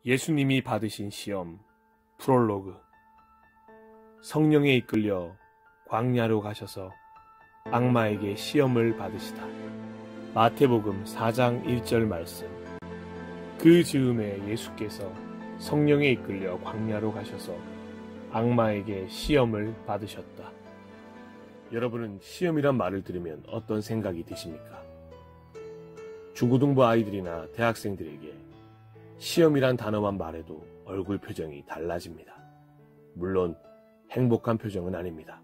예수님이 받으신 시험 프롤로그. 성령에 이끌려 광야로 가셔서 악마에게 시험을 받으시다. 마태복음 4장 1절 말씀. 그 즈음에 예수께서 성령에 이끌려 광야로 가셔서 악마에게 시험을 받으셨다. 여러분은 시험이란 말을 들으면 어떤 생각이 드십니까? 중고등부 아이들이나 대학생들에게 시험이란 단어만 말해도 얼굴 표정이 달라집니다. 물론 행복한 표정은 아닙니다.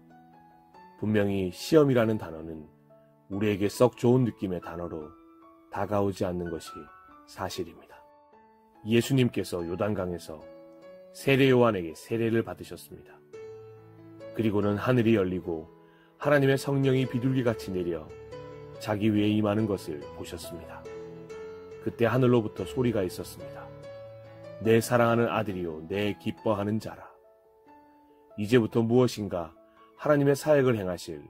분명히 시험이라는 단어는 우리에게 썩 좋은 느낌의 단어로 다가오지 않는 것이 사실입니다. 예수님께서 요단강에서 세례 요한에게 세례를 받으셨습니다. 그리고는 하늘이 열리고 하나님의 성령이 비둘기같이 내려 자기 위에 임하는 것을 보셨습니다. 그때 하늘로부터 소리가 있었습니다. 내 사랑하는 아들이요 내 기뻐하는 자라. 이제부터 무엇인가 하나님의 사역을 행하실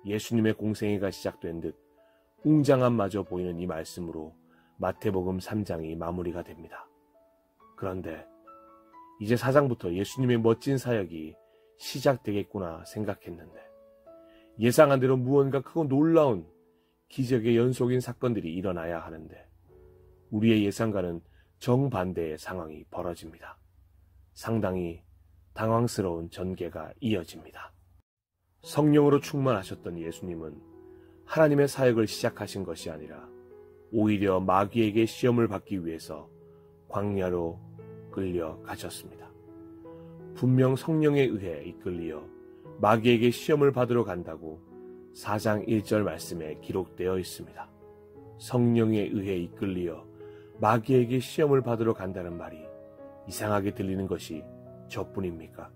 예수님의 공생애가 시작된 듯 웅장함마저 보이는 이 말씀으로 마태복음 3장이 마무리가 됩니다. 그런데 이제 4장부터 예수님의 멋진 사역이 시작되겠구나 생각했는데 예상한 대로 무언가 크고 놀라운 기적의 연속인 사건들이 일어나야 하는데 우리의 예상과는 정반대의 상황이 벌어집니다. 상당히 당황스러운 전개가 이어집니다. 성령으로 충만하셨던 예수님은 하나님의 사역을 시작하신 것이 아니라 오히려 마귀에게 시험을 받기 위해서 광야로 끌려가셨습니다. 분명 성령에 의해 이끌리어 마귀에게 시험을 받으러 간다고 4장 1절 말씀에 기록되어 있습니다. 성령에 의해 이끌리어 마귀에게 시험을 받으러 간다는 말이 이상하게 들리는 것이 저뿐입니까?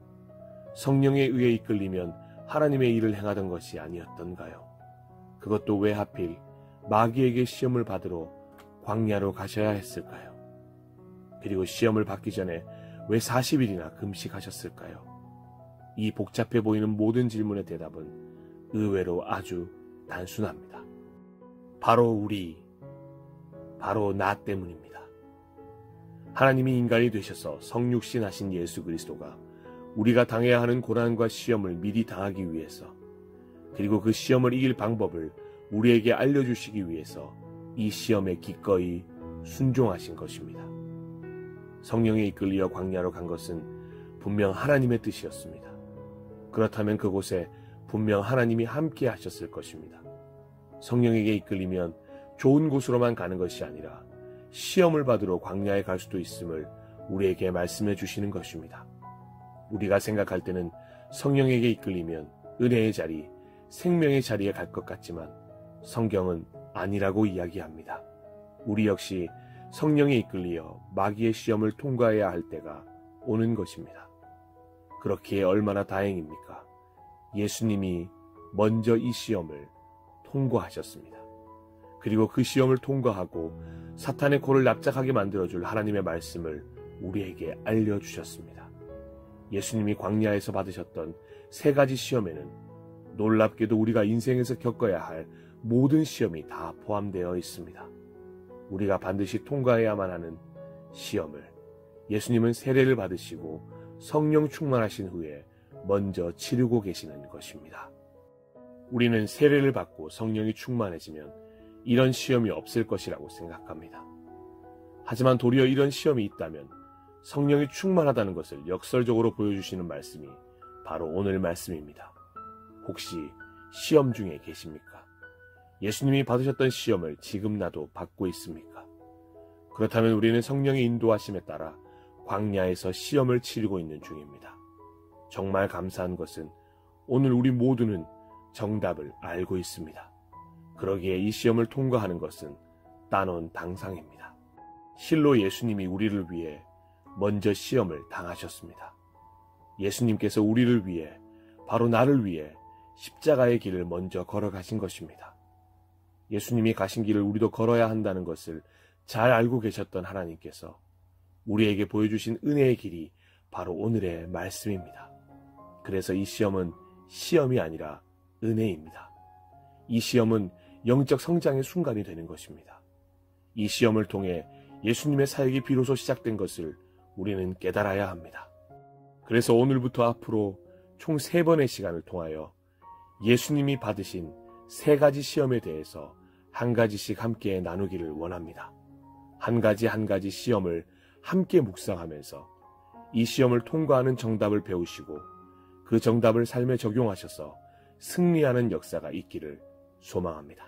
성령에 의해 이끌리면 하나님의 일을 행하던 것이 아니었던가요? 그것도 왜 하필 마귀에게 시험을 받으러 광야로 가셔야 했을까요? 그리고 시험을 받기 전에 왜 40일이나 금식하셨을까요? 이 복잡해 보이는 모든 질문의 대답은 의외로 아주 단순합니다. 바로 나 때문입니다. 하나님이 인간이 되셔서 성육신 하신 예수 그리스도가 우리가 당해야 하는 고난과 시험을 미리 당하기 위해서, 그리고 그 시험을 이길 방법을 우리에게 알려주시기 위해서 이 시험에 기꺼이 순종하신 것입니다. 성령에 이끌려 광야로 간 것은 분명 하나님의 뜻이었습니다. 그렇다면 그곳에 분명 하나님이 함께 하셨을 것입니다. 성령에게 이끌리면 좋은 곳으로만 가는 것이 아니라 시험을 받으러 광야에 갈 수도 있음을 우리에게 말씀해 주시는 것입니다. 우리가 생각할 때는 성령에게 이끌리면 은혜의 자리, 생명의 자리에 갈 것 같지만 성경은 아니라고 이야기합니다. 우리 역시 성령에 이끌리어 마귀의 시험을 통과해야 할 때가 오는 것입니다. 그렇기에 얼마나 다행입니까? 예수님이 먼저 이 시험을 통과하셨습니다. 그리고 그 시험을 통과하고 사탄의 코를 납작하게 만들어줄 하나님의 말씀을 우리에게 알려주셨습니다. 예수님이 광야에서 받으셨던 3가지 시험에는 놀랍게도 우리가 인생에서 겪어야 할 모든 시험이 다 포함되어 있습니다. 우리가 반드시 통과해야만 하는 시험을 예수님은 세례를 받으시고 성령 충만하신 후에 먼저 치르고 계시는 것입니다. 우리는 세례를 받고 성령이 충만해지면 이런 시험이 없을 것이라고 생각합니다. 하지만 도리어 이런 시험이 있다면 성령이 충만하다는 것을 역설적으로 보여주시는 말씀이 바로 오늘 말씀입니다. 혹시 시험 중에 계십니까? 예수님이 받으셨던 시험을 지금 나도 받고 있습니까? 그렇다면 우리는 성령의 인도하심에 따라 광야에서 시험을 치르고 있는 중입니다. 정말 감사한 것은 오늘 우리 모두는 정답을 알고 있습니다. 그러기에 이 시험을 통과하는 것은 따놓은 당상입니다. 실로 예수님이 우리를 위해 먼저 시험을 당하셨습니다. 예수님께서 우리를 위해, 바로 나를 위해 십자가의 길을 먼저 걸어가신 것입니다. 예수님이 가신 길을 우리도 걸어야 한다는 것을 잘 알고 계셨던 하나님께서 우리에게 보여주신 은혜의 길이 바로 오늘의 말씀입니다. 그래서 이 시험은 시험이 아니라 은혜입니다. 이 시험은 영적 성장의 순간이 되는 것입니다. 이 시험을 통해 예수님의 사역이 비로소 시작된 것을 우리는 깨달아야 합니다. 그래서 오늘부터 앞으로 총 3번의 시간을 통하여 예수님이 받으신 3가지 시험에 대해서 한 가지씩 함께 나누기를 원합니다. 한 가지 시험을 함께 묵상하면서 이 시험을 통과하는 정답을 배우시고 그 정답을 삶에 적용하셔서 승리하는 역사가 있기를 소망합니다.